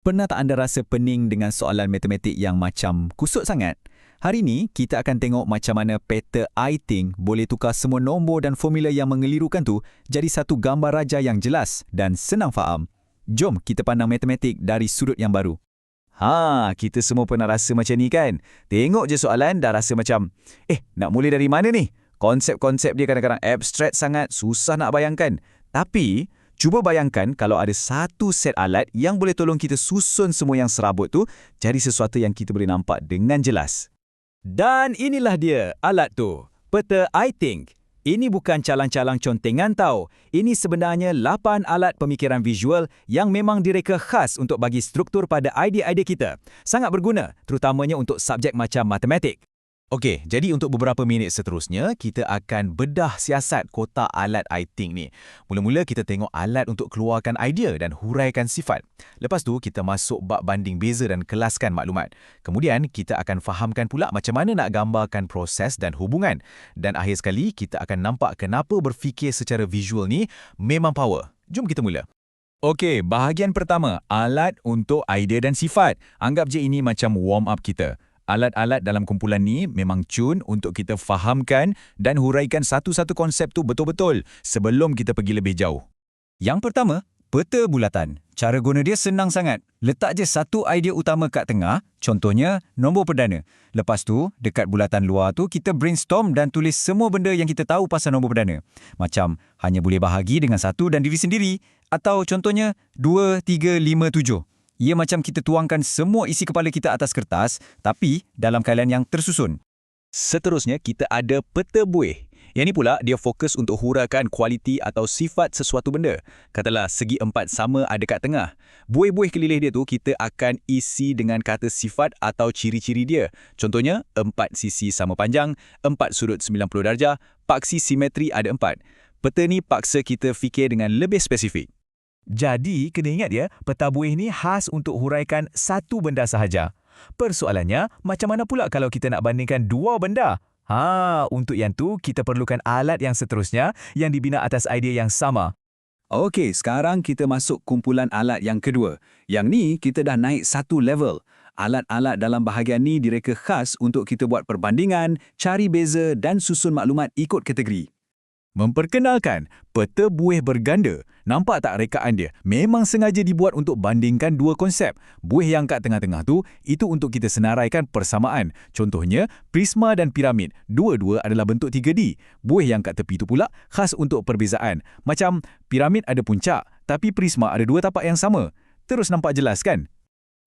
Pernah tak anda rasa pening dengan soalan matematik yang macam kusut sangat? Hari ini, kita akan tengok macam mana peta I-Think boleh tukar semua nombor dan formula yang mengelirukan tu jadi satu gambar raja yang jelas dan senang faham. Jom kita pandang matematik dari sudut yang baru. Kita semua pernah rasa macam ni kan? Tengok je soalan dah rasa macam, nak mula dari mana ni? Konsep-konsep dia kadang-kadang abstrak sangat, susah nak bayangkan. Tapi, cuba bayangkan kalau ada satu set alat yang boleh tolong kita susun semua yang serabut tu jadi sesuatu yang kita boleh nampak dengan jelas. Dan inilah dia, alat tu. Peta I-Think. Ini bukan calang-calang contengan tau. Ini sebenarnya 8 alat pemikiran visual yang memang direka khas untuk bagi struktur pada idea-idea kita. Sangat berguna, terutamanya untuk subjek macam matematik. Okey, jadi untuk beberapa minit seterusnya, kita akan bedah siasat kotak alat I-Think ni. Mula-mula kita tengok alat untuk keluarkan idea dan huraikan sifat. Lepas tu, kita masuk bab banding beza dan kelaskan maklumat. Kemudian, kita akan fahamkan pula macam mana nak gambarkan proses dan hubungan. Dan akhir sekali, kita akan nampak kenapa berfikir secara visual ni memang power. Jom kita mula. Okey, bahagian pertama, alat untuk idea dan sifat. Anggap je ini macam warm up kita. Alat-alat dalam kumpulan ni memang cun untuk kita fahamkan dan huraikan satu-satu konsep tu betul-betul sebelum kita pergi lebih jauh. Yang pertama, peta bulatan. Cara guna dia senang sangat. Letak je satu idea utama kat tengah, contohnya nombor perdana. Lepas tu, dekat bulatan luar tu kita brainstorm dan tulis semua benda yang kita tahu pasal nombor perdana. Macam hanya boleh bahagi dengan satu dan diri sendiri. Atau contohnya 2, 3, 5, 7. Ia macam kita tuangkan semua isi kepala kita atas kertas, tapi dalam keadaan yang tersusun. Seterusnya, kita ada peta buih. Yang ni pula, dia fokus untuk huraikan kualiti atau sifat sesuatu benda. Katalah, segi 4 sama ada kat tengah. Buih-buih kelilih dia tu, kita akan isi dengan kata sifat atau ciri-ciri dia. Contohnya, 4 sisi sama panjang, 4 sudut 90 darjah, paksi simetri ada 4. Peta ni paksa kita fikir dengan lebih spesifik. Jadi, kena ingat ya, peta buih ni khas untuk huraikan satu benda sahaja. Persoalannya, macam mana pula kalau kita nak bandingkan dua benda? Untuk yang tu, kita perlukan alat yang seterusnya yang dibina atas idea yang sama. Okey, sekarang kita masuk kumpulan alat yang kedua. Yang ni, kita dah naik satu level. Alat-alat dalam bahagian ni direka khas untuk kita buat perbandingan, cari beza dan susun maklumat ikut kategori. Memperkenalkan, peta buih berganda. Nampak tak rekaan dia? Memang sengaja dibuat untuk bandingkan dua konsep. Buih yang kat tengah-tengah tu, itu untuk kita senaraikan persamaan. Contohnya, prisma dan piramid. Dua-dua adalah bentuk 3D. Buih yang kat tepi tu pula khas untuk perbezaan. Macam piramid ada puncak, tapi prisma ada dua tapak yang sama. Terus nampak jelas kan?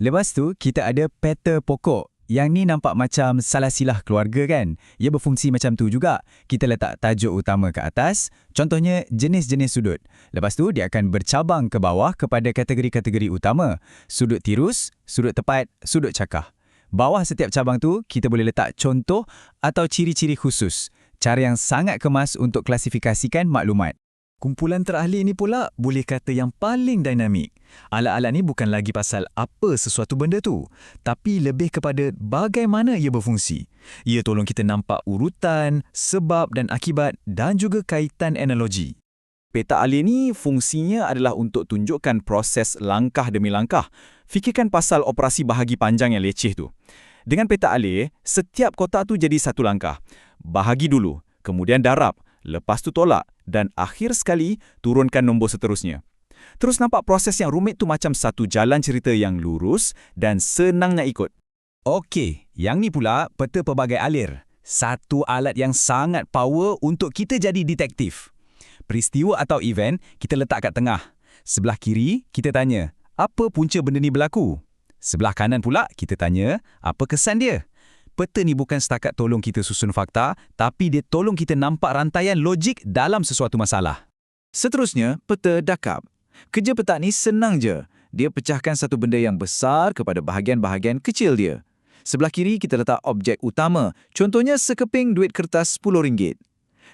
Lepas tu, kita ada peta pokok. Yang ni nampak macam salah silah keluarga kan? Ia berfungsi macam tu juga. Kita letak tajuk utama ke atas, contohnya jenis-jenis sudut. Lepas tu dia akan bercabang ke bawah kepada kategori-kategori utama. Sudut tirus, sudut tepat, sudut cakah. Bawah setiap cabang tu, kita boleh letak contoh atau ciri-ciri khusus. Cara yang sangat kemas untuk klasifikasikan maklumat. Kumpulan terakhir ni pula boleh kata yang paling dinamik. Alat-alat ni bukan lagi pasal apa sesuatu benda tu, tapi lebih kepada bagaimana ia berfungsi. Ia tolong kita nampak urutan, sebab dan akibat dan juga kaitan analogi. Peta alih ni fungsinya adalah untuk tunjukkan proses langkah demi langkah. Fikirkan pasal operasi bahagi panjang yang leceh tu. Dengan peta alih, setiap kotak tu jadi satu langkah. Bahagi dulu, kemudian darab, lepas tu tolak dan akhir sekali turunkan nombor seterusnya. Terus nampak proses yang rumit tu macam satu jalan cerita yang lurus dan senang nak ikut. Okey, yang ni pula peta pelbagai alir. Satu alat yang sangat power untuk kita jadi detektif. Peristiwa atau event kita letak kat tengah. Sebelah kiri kita tanya, apa punca benda ni berlaku? Sebelah kanan pula kita tanya, apa kesan dia? Peta ni bukan setakat tolong kita susun fakta, tapi dia tolong kita nampak rantaian logik dalam sesuatu masalah. Seterusnya, peta dakab. Kerja peta ni senang je. Dia pecahkan satu benda yang besar kepada bahagian-bahagian kecil dia. Sebelah kiri kita letak objek utama, contohnya sekeping duit kertas RM10.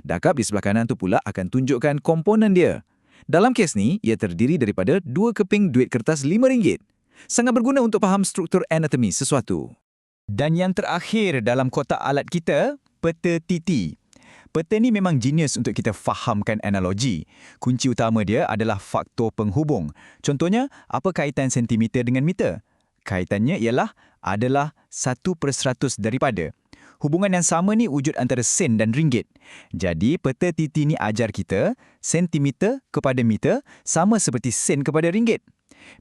Dakab di sebelah kanan tu pula akan tunjukkan komponen dia. Dalam kes ni, ia terdiri daripada 2 keping duit kertas RM5. Sangat berguna untuk faham struktur anatomi sesuatu. Dan yang terakhir dalam kotak alat kita, peta titi. Peta ni memang genius untuk kita fahamkan analogi. Kunci utama dia adalah faktor penghubung. Contohnya, apa kaitan sentimeter dengan meter? Kaitannya adalah 1/100 daripada. Hubungan yang sama ni wujud antara sen dan ringgit. Jadi, peta TT ni ajar kita, sentimeter kepada meter sama seperti sen kepada ringgit.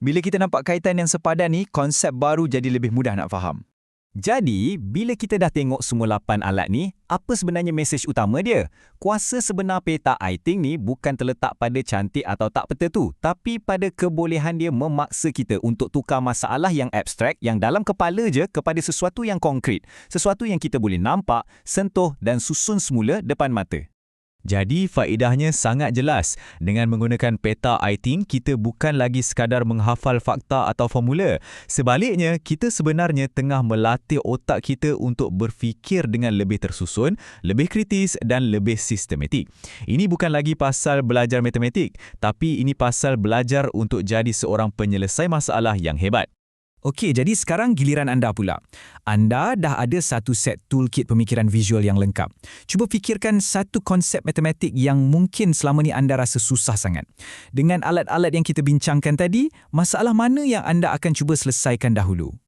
Bila kita nampak kaitan yang sepadan ni, konsep baru jadi lebih mudah nak faham. Jadi, bila kita dah tengok semua 8 alat ni, apa sebenarnya mesej utama dia? Kuasa sebenar peta iThink ni bukan terletak pada cantik atau tak peta tu, tapi pada kebolehan dia memaksa kita untuk tukar masalah yang abstrak, yang dalam kepala je kepada sesuatu yang konkret, sesuatu yang kita boleh nampak, sentuh dan susun semula depan mata. Jadi, faedahnya sangat jelas. Dengan menggunakan peta iThink, kita bukan lagi sekadar menghafal fakta atau formula. Sebaliknya, kita sebenarnya tengah melatih otak kita untuk berfikir dengan lebih tersusun, lebih kritis dan lebih sistematik. Ini bukan lagi pasal belajar matematik, tapi ini pasal belajar untuk jadi seorang penyelesai masalah yang hebat. Okey, jadi sekarang giliran anda pula. Anda dah ada satu set toolkit pemikiran visual yang lengkap. Cuba fikirkan satu konsep matematik yang mungkin selama ni anda rasa susah sangat. Dengan alat-alat yang kita bincangkan tadi, masalah mana yang anda akan cuba selesaikan dahulu?